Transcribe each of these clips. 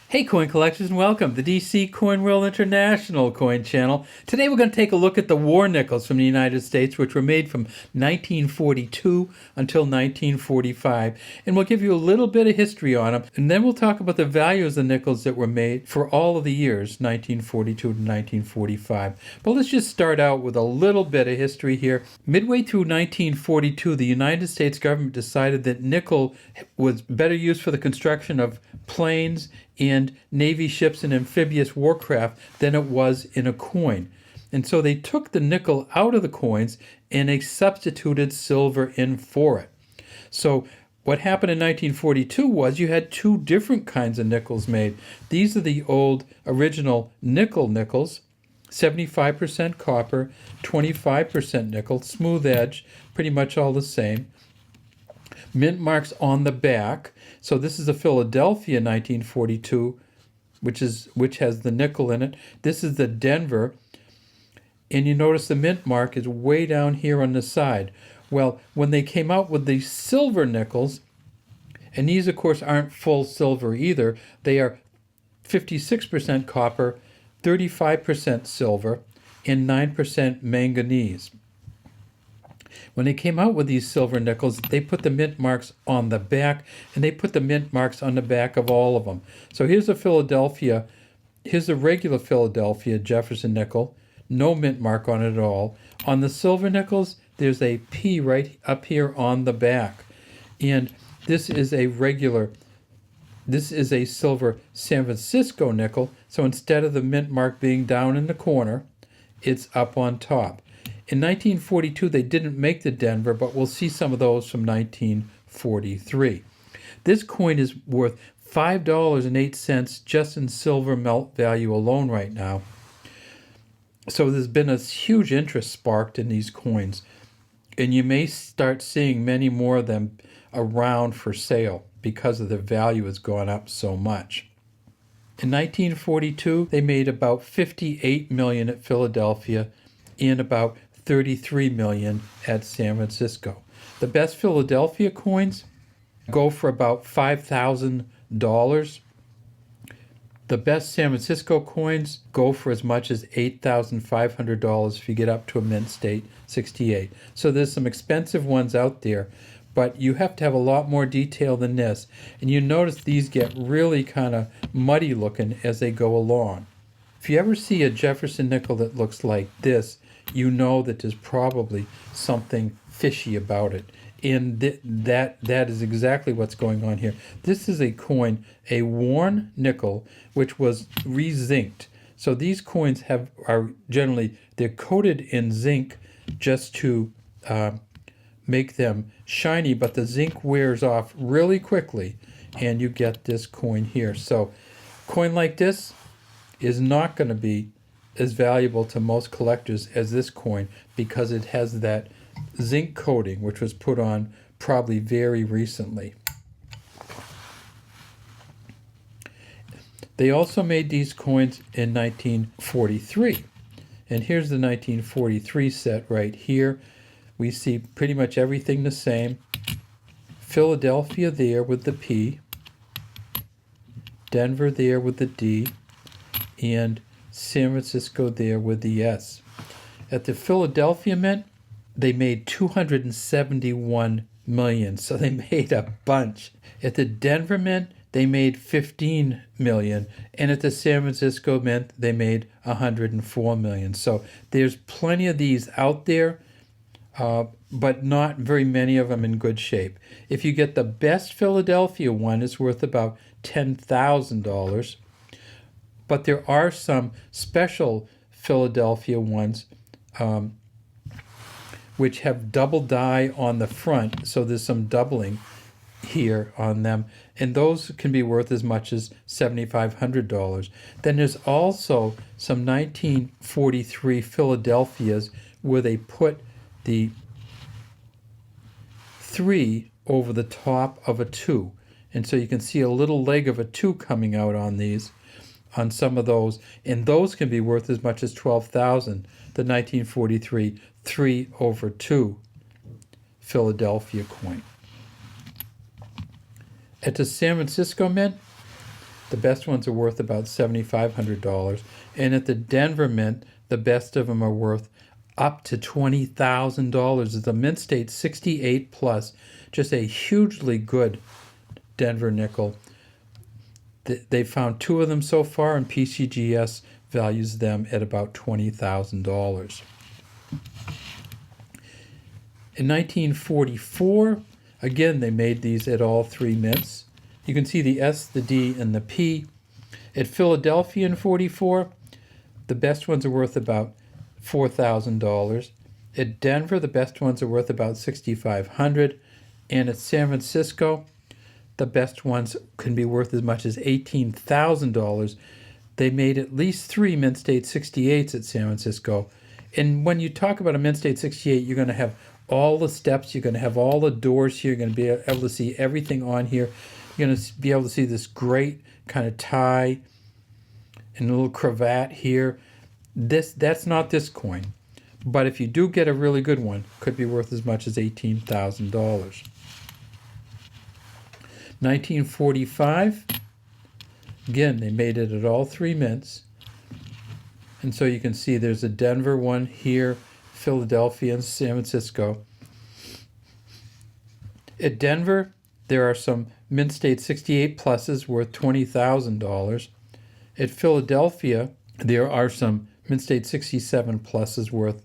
Hey coin collectors and welcome to the DC Coin World International coin channel. Today we're going to take a look at the war nickels from the United States, which were made from 1942 until 1945. And we'll give you a little bit of history on them. And then we'll talk about the value of the nickels that were made for all of the years, 1942 to 1945. But let's just start out with a little bit of history here. Midway through 1942, the United States government decided that nickel was better used for the construction of planes and Navy ships and amphibious warcraft than it was in a coin. And so they took the nickel out of the coins and they substituted silver in for it. So what happened in 1942 was you had two different kinds of nickels made. These are the old original nickels, 75% copper, 25% nickel, smooth edge, pretty much all the same. Mint marks on the back. So this is a Philadelphia 1942, which has the nickel in it. This is the Denver, and you notice the mint mark is way down here on the side. Well, when they came out with the silver nickels, and these of course aren't full silver either, they are 56% copper, 35% silver, and 9% manganese. When they came out with these silver nickels, they put the mint marks on the back, and they put the mint marks on the back of all of them. So here's a Philadelphia, here's a regular Philadelphia Jefferson nickel, no mint mark on it at all. On the silver nickels, there's a P right up here on the back. And this is a silver San Francisco nickel, so instead of the mint mark being down in the corner, it's up on top. In 1942, they didn't make the Denver, but we'll see some of those from 1943. This coin is worth $5.08 just in silver melt value alone right now. So there's been a huge interest sparked in these coins, and you may start seeing many more of them around for sale because of the value has gone up so much. In 1942, they made about 58 million at Philadelphia and about 33 million at San Francisco. The best Philadelphia coins go for about $5,000. The best San Francisco coins go for as much as $8,500 if you get up to a mint state 68. So there's some expensive ones out there, but you have to have a lot more detail than this. And you notice these get really kind of muddy looking as they go along. If you ever see a Jefferson nickel that looks like this, you know that there's probably something fishy about it. And that is exactly what's going on here. This is a coin, a worn nickel, which was re-zinced. So these coins are generally, they're coated in zinc just to make them shiny, but the zinc wears off really quickly, and you get this coin here. So a coin like this is not going to be as valuable to most collectors as this coin because it has that zinc coating, which was put on probably very recently. They also made these coins in 1943. And here's the 1943 set right here. We see pretty much everything the same. Philadelphia there with the P, Denver there with the D, and San Francisco there with the S. At the Philadelphia Mint, they made 271 million, so they made a bunch. At the Denver Mint, they made 15 million, and at the San Francisco Mint, they made 104 million. So there's plenty of these out there, but not very many of them in good shape. If you get the best Philadelphia one, it's worth about $10,000. But there are some special Philadelphia ones which have double die on the front, so there's some doubling here on them, and those can be worth as much as $7,500. Then there's also some 1943 Philadelphias where they put the 3 over the top of a 2, and so you can see a little leg of a 2 coming out on these, on some of those, and those can be worth as much as $12,000. The 1943 3 over 2 Philadelphia coin. At the San Francisco Mint, The best ones are worth about $7,500. And at the Denver Mint, the best of them are worth up to $20,000. It's a Mint State 68 plus, just a hugely good Denver nickel. They found 2 of them so far, and PCGS values them at about $20,000. In 1944, again, they made these at all 3 mints. You can see the S, the D, and the P. At Philadelphia in 44, the best ones are worth about $4,000. At Denver, the best ones are worth about $6,500. And at San Francisco, the best ones can be worth as much as $18,000. They made at least 3 Mint State 68s at San Francisco. And when you talk about a Mint State 68, you're going to have all the steps, you're going to have all the doors here, you're going to be able to see everything on here. You're going to be able to see this great kind of tie and a little cravat here. That's not this coin. But if you do get a really good one, it could be worth as much as $18,000. 1945, again, they made it at all 3 mints. And so you can see there's a Denver one here, Philadelphia, and San Francisco. At Denver, there are some Mint State 68 pluses worth $20,000. At Philadelphia, there are some Mint State 67 pluses worth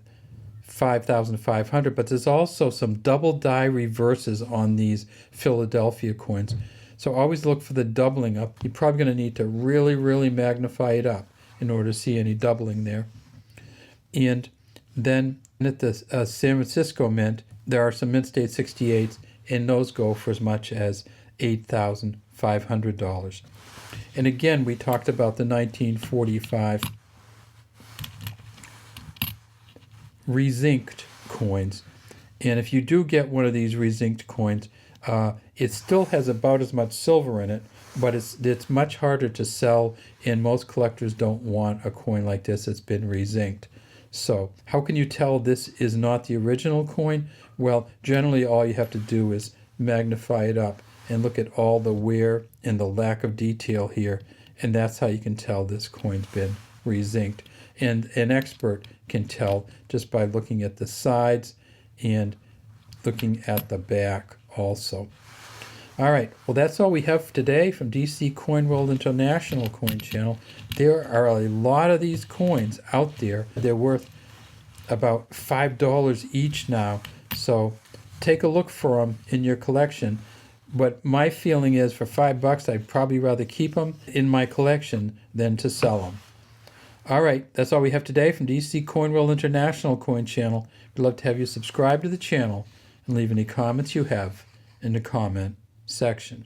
$5,500, but there's also some double die reverses on these Philadelphia coins. So always look for the doubling up. You're probably going to need to really, really magnify it up in order to see any doubling there. And then at the San Francisco Mint, there are some Mint State 68s, and those go for as much as $8,500. And again, we talked about the 1945 rezinced coins. And if you do get one of these rezinced coins, it still has about as much silver in it, but it's much harder to sell, and most collectors don't want a coin like this that's been rezinced. So how can you tell this is not the original coin? Well, generally all you have to do is magnify it up and look at all the wear and the lack of detail here, and that's how you can tell this coin's been rezinced. And an expert can tell just by looking at the sides and looking at the back also. All right, well, that's all we have for today from DC Coin World International Coin Channel. There are a lot of these coins out there. They're worth about $5 each now, so take a look for them in your collection. But my feeling is for $5, I'd probably rather keep them in my collection than to sell them. All right, that's all we have today from DC Coin World International Coin Channel. We'd love to have you subscribe to the channel and leave any comments you have in the comment section.